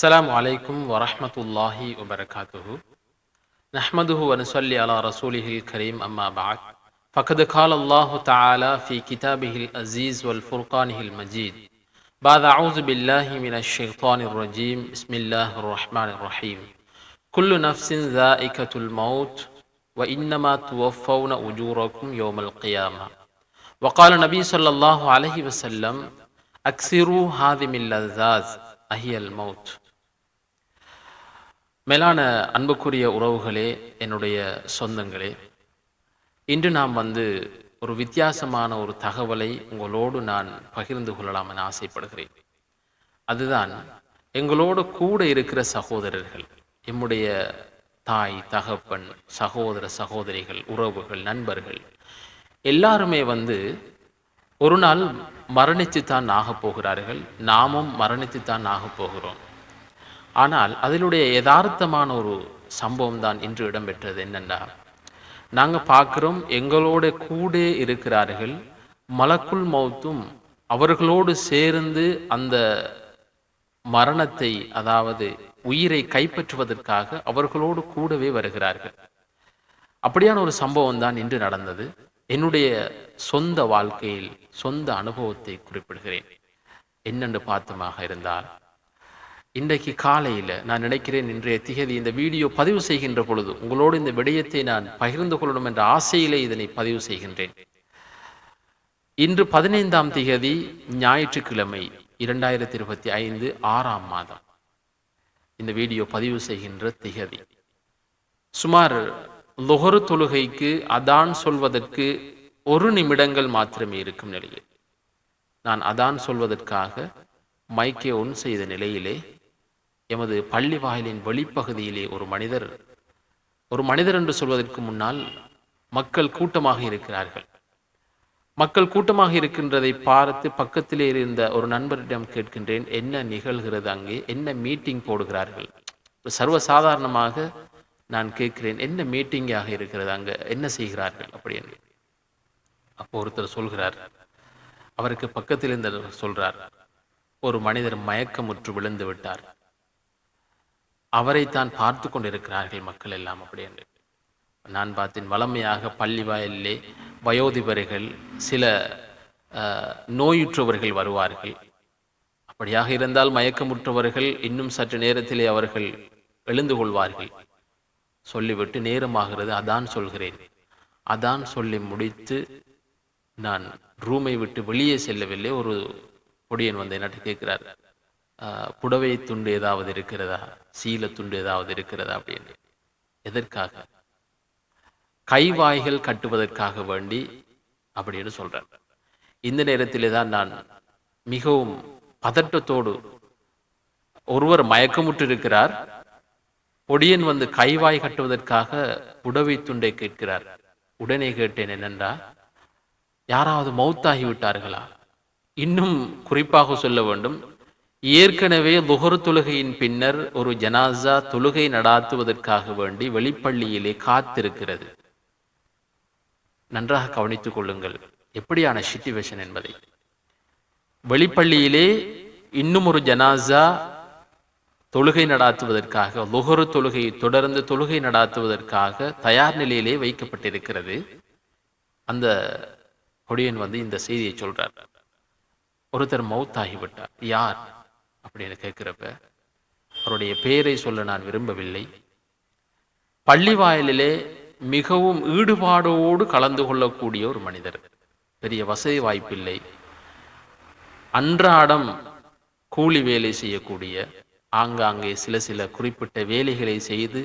السلام عليكم ورحمة الله وبركاته. نحمده ونصلي على رسوله الكريم أما بعد. فقد قال الله تعالى في كتابه العزيز والفرقانه المجيد بعد أعوذ بالله من الشيطان الرجيم بسم الله الرحمن الرحيم. كل نفس ذائقة الموت وإنما توفون أجوركم يوم القيامة. وقال النبي صلى الله عليه وسلم أكثروا هذه اللذات أهي الموت. மேலான அன்புக்குரிய உறவுகளே, என்னுடைய சொந்தங்களே, இன்று நாம் ஒரு வித்தியாசமான ஒரு தகவலை உங்களோடு நான் பகிர்ந்து கொள்ளலாம் என ஆசைப்படுகிறேன். அதுதான் எங்களோடு கூட இருக்கிற சகோதரர்கள், எம்முடைய தாய் தகப்பன், சகோதர சகோதரிகள், உறவுகள், நண்பர்கள் எல்லாருமே ஒரு நாள் மரணித்துத்தான் ஆகப் போகிறார்கள். நாமும் மரணித்துத்தான் ஆகப் போகிறோம். ஆனால் அதிலுடைய யதார்த்தமான ஒரு சம்பவம் தான் இன்று இடம்பெற்றது. என்னென்னா, நாங்கள் பார்க்குறோம், எங்களோட கூட இருக்கிறார்கள். மலக்குல் மௌத்தும் அவர்களோடு சேர்ந்து அந்த மரணத்தை, அதாவது உயிரை கைப்பற்றுவதற்காக அவர்களோடு கூடவே வருகிறார்கள். அப்படியான ஒரு சம்பவம் தான் இன்று நடந்தது. என்னுடைய சொந்த வாழ்க்கையில் சொந்த அனுபவத்தை குறிப்பிடுகிறேன். என்னென்று பார்த்தமாக இருந்தால், இன்றைக்கு காலையில் நான் நினைக்கிறேன், இன்றைய திகதி இந்த வீடியோ பதிவு செய்கின்ற பொழுது உங்களோடு இந்த விடயத்தை நான் பகிர்ந்து கொள்ளணும் என்ற ஆசையிலே இதனை பதிவு செய்கின்றேன். இன்று 15ஆம் திகதி ஞாயிற்றுக்கிழமை 2025 6ஆம் மாதம். இந்த வீடியோ பதிவு செய்கின்ற திகதி சுமார் லுஹர் தொழுகைக்கு அதான் சொல்வதற்கு 1 நிமிடங்கள் மாத்திரமே இருக்கும் நிலையில் நான் அதான் சொல்வதற்காக மைக்கை ஒன் செய்த நிலையிலே எமது பள்ளி வாயிலின் வெளிப்பகுதியிலே ஒரு மனிதர் என்று சொல்வதற்கு முன்னால் மக்கள் கூட்டமாக இருக்கிறார்கள். மக்கள் கூட்டமாக இருக்கின்றதை பார்த்து பக்கத்திலே இருந்த ஒரு நண்பரிடம் கேட்கின்றேன், என்ன நிகழ்கிறது அங்கே, என்ன மீட்டிங் போடுகிறார்கள்? சர்வசாதாரணமாக நான் கேட்கிறேன், என்ன மீட்டிங்காக இருக்கிறது அங்கே, என்ன செய்கிறார்கள் அப்படி என்று. அப்போ ஒருத்தர் சொல்கிறார், அவருக்கு பக்கத்தில் இருந்தவர் சொல்றார், ஒரு மனிதர் மயக்கமுற்று விழுந்து விட்டார், அவரைத்தான் பார்த்து கொண்டிருக்கிறார்கள் மக்கள் எல்லாம் அப்படி என்று. நான் பார்த்தேன், வளமையாக பள்ளி வாயிலே வயோதிபர்கள், சில நோயுற்றவர்கள் வருவார்கள். அப்படியாக இருந்தால் மயக்கமுற்றவர்கள் இன்னும் சற்று நேரத்திலே அவர்கள் எழுந்து கொள்வார்கள். சொல்லிவிட்டு நேரமாகிறது, அதான் சொல்கிறேன். அதான் சொல்லி முடித்து நான் ரூமை விட்டு வெளியே செல்லவில்லை. ஒரு பொடியன் என்னட்டு கேட்கிறார், புடவை துண்டு ஏதாவது இருக்கிறதா, சீல துண்டு ஏதாவது இருக்கிறதா அப்படின்னு. எதற்காக? கைவாய்கள் கட்டுவதற்காக வேண்டி அப்படின்னு சொல்றார். இந்த நேரத்திலே தான் நான் மிகவும் பதட்டத்தோடு, ஒருவர் மயக்கமுற்று இருக்கிறார், பொடியன் கைவாய் கட்டுவதற்காக புடவை துண்டை கேட்கிறார். உடனே கேட்டேன், என்னென்றா, யாராவது மௌத்தாகி விட்டார்களா? இன்னும் குறிப்பாக சொல்ல வேண்டும், ஏற்கனவே லுஹர் தொழுகையின் பின்னர் ஒரு ஜனாசா தொழுகை நடாத்துவதற்காக வேண்டி வெளிப்பள்ளியிலே காத்திருக்கிறது. நன்றாக கவனித்துக் கொள்ளுங்கள் எப்படியான சிச்சுவேஷன் என்பதை. வெளிப்பள்ளியிலே இன்னும் ஒரு ஜனாசா தொழுகை நடாத்துவதற்காக, லுஹர் தொழுகை தொடர்ந்து தொழுகை நடாத்துவதற்காக தயார் நிலையிலே வைக்கப்பட்டிருக்கிறது. அந்த பொடியன் இந்த செய்தியை சொல்றார். ஒருத்தர் மௌத்தாகிவிட்டார். யார் அப்படின்னு கேட்கிறப்ப அவருடைய பெயரை சொல்ல நான் விரும்பவில்லை. பள்ளி வாயிலே மிகவும் ஈடுபாடோடு கலந்து கொள்ளக்கூடிய ஒரு மனிதர், பெரிய வசதி வாய்ப்பில்லை, அன்றாடம் கூலி வேலை செய்யக்கூடிய, ஆங்காங்கே சில குறிப்பிட்ட வேலைகளை செய்து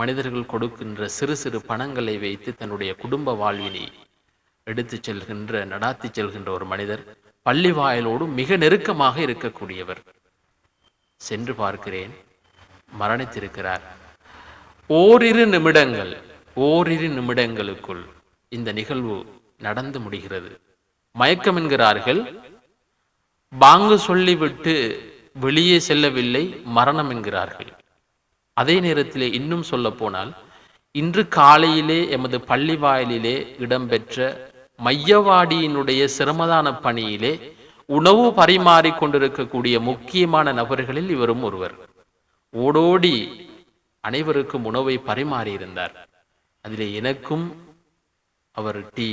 மனிதர்கள் கொடுக்கின்ற சிறு சிறு பணங்களை வைத்து தன்னுடைய குடும்ப வாழ்வினை எடுத்து செல்கின்ற, நடாத்தி செல்கின்ற ஒரு மனிதர், பள்ளி வாயிலோடு மிக நெருக்கமாக இருக்கக்கூடியவர். சென்று பார்க்கிறேன், மரணித்திருக்கிறார். ஓரிரு நிமிடங்களுக்குள் இந்த நிகழ்வு நடந்து முடிகிறது. மயக்கம் என்கிறார்கள், பாங்கு சொல்லிவிட்டு வெளியே செல்லவில்லை, மரணம் என்கிறார்கள். அதே நேரத்திலே இன்னும் சொல்ல போனால், இன்று காலையிலே எமது பள்ளி வாயிலிலே இடம்பெற்ற மையவாடியினுடைய சிரமதான பணியிலே உணவு பரிமாறிக் கொண்டிருக்கக்கூடிய முக்கியமான நபர்களில் இவரும் ஒருவர். ஓடோடி அனைவருக்கும் உணவை பரிமாறியிருந்தார். அதிலே எனக்கும் அவர் டீ,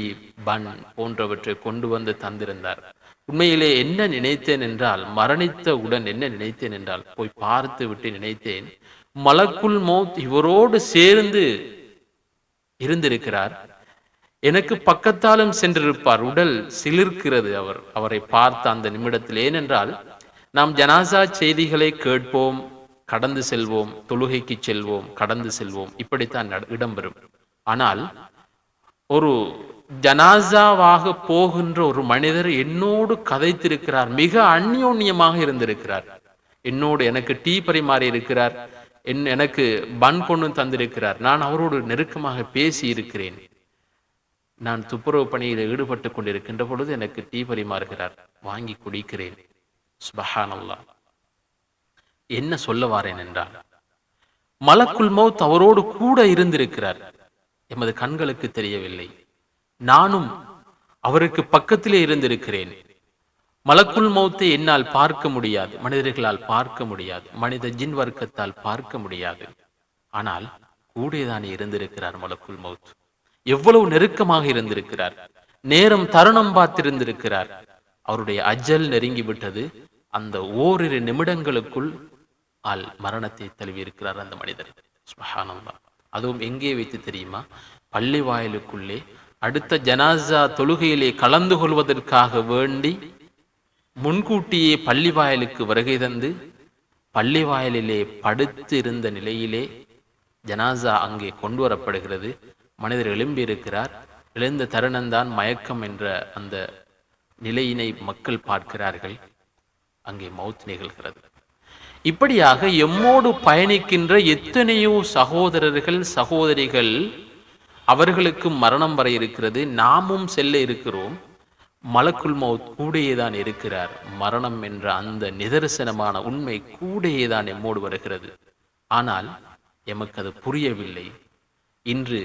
பன் போன்றவற்றை கொண்டு வந்து தந்திருந்தார். உண்மையிலே என்ன நினைத்தேன் என்றால், மரணித்தவுடன் என்ன நினைத்தேன் என்றால், போய் பார்த்து விட்டு நினைத்தேன், மலக்குல் மௌத் இவரோடு சேர்ந்து இருந்திருக்கிறார், எனக்கு பக்கத்தாலும் சென்றிருப்பார். உடல் சிலிர்க்கிறது அவரை பார்த்த அந்த நிமிடத்தில். ஏனென்றால் நாம் ஜனாசா செய்திகளை கேட்போம், கடந்து செல்வோம், தொழுகைக்கு செல்வோம், கடந்து செல்வோம், இப்படித்தான் இடம்பெறும். ஆனால் ஒரு ஜனாசாவாக போகின்ற ஒரு மனிதர் என்னோடு கதைத்திருக்கிறார், மிக அந்யோன்யமாக இருந்திருக்கிறார். என்னோடு எனக்கு டீ பரிமாறி இருக்கிறார், எனக்கு பன் கொண்டு தந்திருக்கிறார். நான் அவரோடு நெருக்கமாக பேசி இருக்கிறேன். நான் துப்புரவு பணியில் ஈடுபட்டு கொண்டிருக்கின்ற பொழுது எனக்கு டீ பரிமாறுகிறார், வாங்கி குடிக்கிறேன். சுப்ஹானல்லாஹ். என்ன சொல்ல வாரேன் என்றால், மலக்குல் மௌத் அவரோடு கூட இருந்திருக்கிறார். எமது கண்களுக்கு தெரியவில்லை. நானும் அவருக்கு பக்கத்திலே இருந்திருக்கிறேன். மலக்குல் மௌத்தை என்னால் பார்க்க முடியாது, மனிதர்களால் பார்க்க முடியாது, மனித ஜின் வர்க்கத்தால் பார்க்க முடியாது. ஆனால் கூடேதானே இருந்திருக்கிறார் மலக்குல் மௌத். எவ்வளவு நெருக்கமாக இருந்திருக்கிறார். நேரம் தருணம் பார்த்திருந்திருக்கிறார். அவருடைய அஜல் நெருங்கிவிட்டது. அந்த ஓரிரு நிமிடங்களுக்குள் மரணத்தை தழுவி இருக்கிறார் அந்த மனிதர். சுப்ஹானல்லாஹ். அதுவும் எங்கே வைத்து தெரியுமா? பள்ளி வாயிலுக்குள்ளே அடுத்த ஜனாசா தொழுகையிலே கலந்து கொள்வதற்காக வேண்டி முன்கூட்டியே பள்ளி வாயிலுக்கு வருகை தந்து பள்ளி வாயிலிலே படுத்து இருந்த நிலையிலே ஜனாசா அங்கே கொண்டு வரப்படுகிறது. மனிதர் எழும்பி இருக்கிறார். எழுந்த தருணம்தான் மயக்கம் என்ற அந்த நிலையினை மக்கள் பார்க்கிறார்கள். அங்கே மௌத் நிகழ்கிறது. இப்படியாக எம்மோடு பயணிக்கின்ற எத்தனையோ சகோதரர்கள், சகோதரிகள், அவர்களுக்கு மரணம் வர இருக்கிறது. நாமும் செல்ல இருக்கிறோம். மலக்குல் மௌத் கூடையேதான் இருக்கிறார். மரணம் என்ற அந்த நிதர்சனமான உண்மை கூடையேதான் எம்மோடு வருகிறது. ஆனால் எமக்கு அது புரியவில்லை. இன்று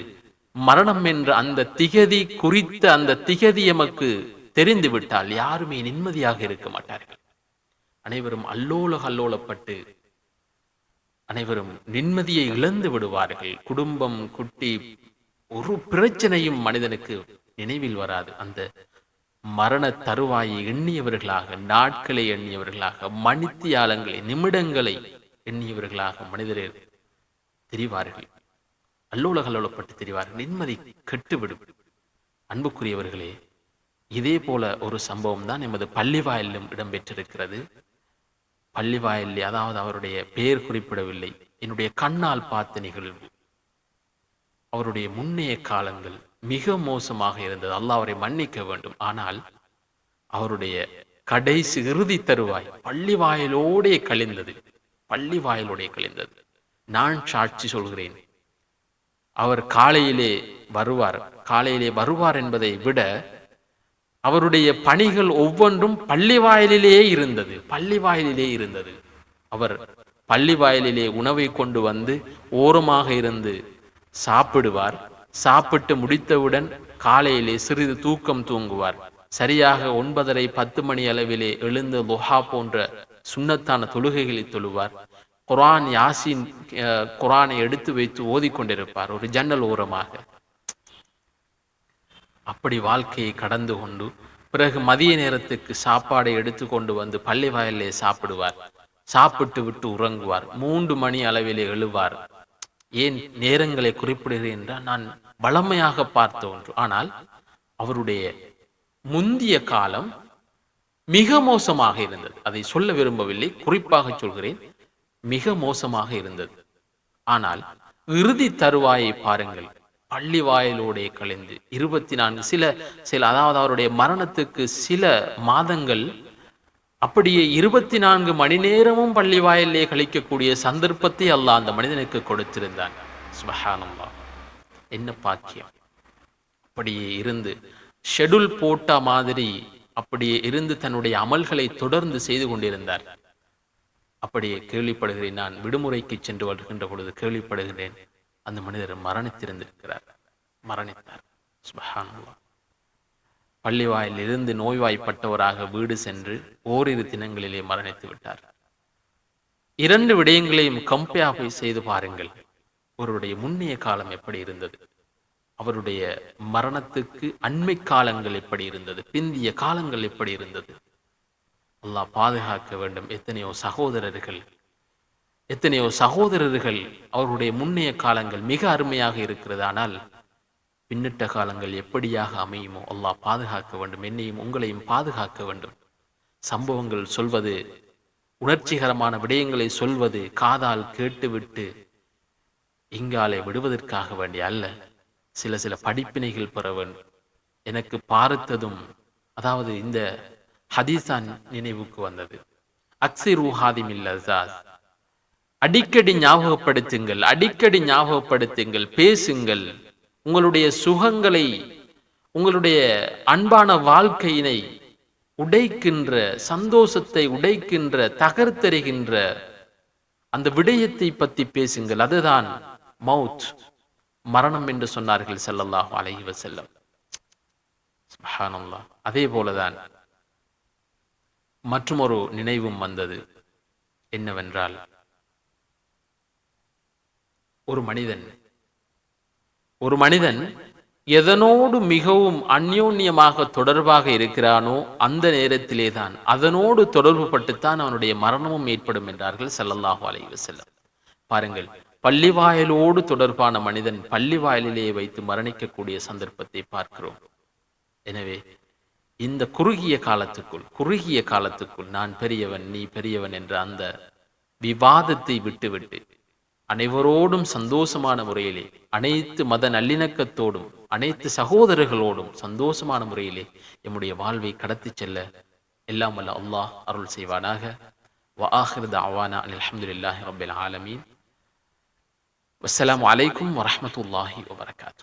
மரணம் என்ற அந்த திகதி குறித்த அந்த திகதி எமக்கு தெரிந்துவிட்டால் யாருமே நிம்மதியாக இருக்க மாட்டார்கள். அனைவரும் அல்லோலப்பட்டு அனைவரும் நிம்மதியை இழந்து விடுவார்கள். குடும்பம், குட்டி, ஒரு பிரச்சனையும் மனிதனுக்கு நினைவில் வராது. அந்த மரண தருவாயை எண்ணியவர்களாக, நாட்களை எண்ணியவர்களாக, மணித்தியாலங்களை, நிமிடங்களை எண்ணியவர்களாக மனிதர்கள் தெரிவார்கள். அல்லோலப்பட்டு தெரிவார்கள். நிம்மதி கெட்டுவிடும். அன்புக்குரியவர்களே, இதே போல ஒரு சம்பவம் தான் எமது பள்ளிவாயிலும் இடம்பெற்றிருக்கிறது. பள்ளிவாயிலே, அதாவது அவருடைய பெயர் குறிப்பிடவில்லை, என்னுடைய கண்ணால் பார்த்த நிகழ்வு. அவருடைய முன்னைய காலங்கள் மிக மோசமாக இருந்தது. அல்லாஹ் அவரை மன்னிக்க வேண்டும். ஆனால் அவருடைய கடைசி இறுதி தருவாய் பள்ளிவாயிலோடே கழிந்தது. நான் சாட்சி சொல்கிறேன். அவர் காலையிலே வருவார் என்பதை விட அவருடைய பணிகள் ஒவ்வொன்றும் பள்ளிவாயிலே இருந்தது. அவர் பள்ளிவாயிலே உணவை கொண்டு வந்து ஓரமாக இருந்து சாப்பிடுவார். சாப்பிட்டு முடித்தவுடன் காலையிலே சிறிது தூக்கம் தூங்குவார். சரியாக 9:30-10 மணி அளவிலே எழுந்து துஹா போன்ற சுன்னத்தான தொழுகைகளை தொழுவார். குர்ஆன், யாசீன் குர்ஆனை எடுத்து வைத்து ஓதிக்கொண்டிருப்பார் ஒரு ஜன்னல் ஓரமாக. அப்படி வாழ்க்கையை கடந்து கொண்டு பிறகு மதிய நேரத்துக்கு சாப்பாடை எடுத்து கொண்டு வந்து பள்ளி வாயிலே சாப்பிடுவார். சாப்பிட்டு விட்டு உறங்குவார். 3 மணி அளவிலே எழுவார். ஏன் நேரங்களை குறிப்பிடுகிறேன் என்றால், நான் வளமையாக பார்த்த ஒன்று. ஆனால் அவருடைய முந்திய காலம் மிக மோசமாக இருந்தது. அதை சொல்ல விரும்பவில்லை, குறிப்பாக சொல்கிறேன், மிக மோசமாக இருந்தது. ஆனால் இறுதி தருவாயை பாருங்கள். பள்ளி வாயிலோடைய கழிந்து 24 அதாவது அவருடைய மரணத்துக்கு சில மாதங்கள் அப்படியே 24 மணி நேரமும் பள்ளி வாயிலே கழிக்கக்கூடிய சந்தர்ப்பத்தை அல்லாஹ் அந்த மனிதனுக்கு கொடுத்திருந்தான். சுப்ஹானல்லாஹ், என்ன பாக்கியம்! அப்படியே இருந்து ஷெட்யூல் போட்ட மாதிரி அப்படியே இருந்து தன்னுடைய அமல்களை தொடர்ந்து செய்து கொண்டிருந்தார். அப்படியே கேள்விப்படுகிறேன், நான் விடுமுறைக்கு சென்று வருகின்ற பொழுது கேள்விப்படுகிறேன், அந்த மனிதர் மரணித்தார். சுப்ஹானல்லாஹ். பள்ளிவாயில் இருந்து நோய்வாய்ப்பட்டவராக வீடு சென்று ஓரிரு தினங்களிலே மரணித்து விட்டார். இரண்டு விடயங்களையும் கம்பேர் செய்து பாருங்கள். அவருடைய முன்னைய காலம் எப்படி இருந்தது, அவருடைய மரணத்துக்கு அண்மை காலங்கள் எப்படி இருந்தது, பிந்திய காலங்கள் எப்படி இருந்தது. அல்லாஹ் பாதுகாக்க வேண்டும். எத்தனையோ சகோதரர்கள் அவருடைய முன்னைய காலங்கள் மிக அருமையாக இருக்கிறது. ஆனால் பின்னிட்ட காலங்கள் எப்படியாக அமையுமோ அல்லாஹ் பாதுகாக்க வேண்டும். என்னையும் உங்களையும் பாதுகாக்க வேண்டும். சம்பவங்கள் சொல்வது, உணர்ச்சிகரமான விடயங்களை சொல்வது, காதால் கேட்டுவிட்டு இங்காலே விடுவதற்காக வேண்டிய அல்ல. சில படிப்பினைகள் பெற வேண்டும். எனக்கு பார்த்ததும், அதாவது இந்த ஹதீஸான் நினைவுக்கு வந்தது. அக்ஸிரு ஹாதிமில் லஸாஸ், அடிக்கடி ஞாபகப்படுத்துங்கள், பேசுங்கள். உங்களுடைய சுகங்களை, உங்களுடைய அன்பான வாழ்க்கையினை உடைக்கின்ற, சந்தோஷத்தை உடைக்கின்ற, தகர்த்தெறிகின்ற அந்த விடயத்தை பற்றி பேசுங்கள். அதுதான் மௌத், மரணம் என்று சொன்னார்கள் ஸல்லல்லாஹு அலைஹி வஸல்லம். சுப்ஹானல்லாஹ். அதே போலதான் மற்றுமொரு நினைவும் வந்தது. என்னவென்றால், ஒரு மனிதன் எதனோடு மிகவும் அந்யோன்யமாக தொடர்பாக இருக்கிறானோ அந்த நேரத்திலே தான் அதனோடு தொடர்பு பட்டுத்தான் அவனுடைய மரணமும் ஏற்படும் என்றார்கள் ஸல்லல்லாஹு அலைஹி வஸல்லம். பாருங்கள், பள்ளிவாயலோடு தொடர்பான மனிதன் பள்ளிவாயலிலே வைத்து மரணிக்கக்கூடிய சந்தர்ப்பத்தை பார்க்கிறோம். எனவே இந்த குறுகிய காலத்துக்குள் நான் பெரியவன், நீ பெரியவன் என்ற அந்த விவாதத்தை விட்டுவிட்டு அனைவரோடும் சந்தோஷமான முறையிலே, அனைத்து மத நல்லிணக்கத்தோடும், அனைத்து சகோதரர்களோடும் சந்தோஷமான முறையிலே எம்முடைய வாழ்வை கடத்தி செல்ல எல்லாம் வல்ல அல்லாஹ் அருள் செய்வானாக. வ ஆகிரு தஅவானா அல்ஹம்துலில்லாஹி ரப்பில் ஆலமீன். வஸ்ஸலாமு அலைக்கும் வரஹ்மத்துல்லாஹி வபரகாத்துஹு.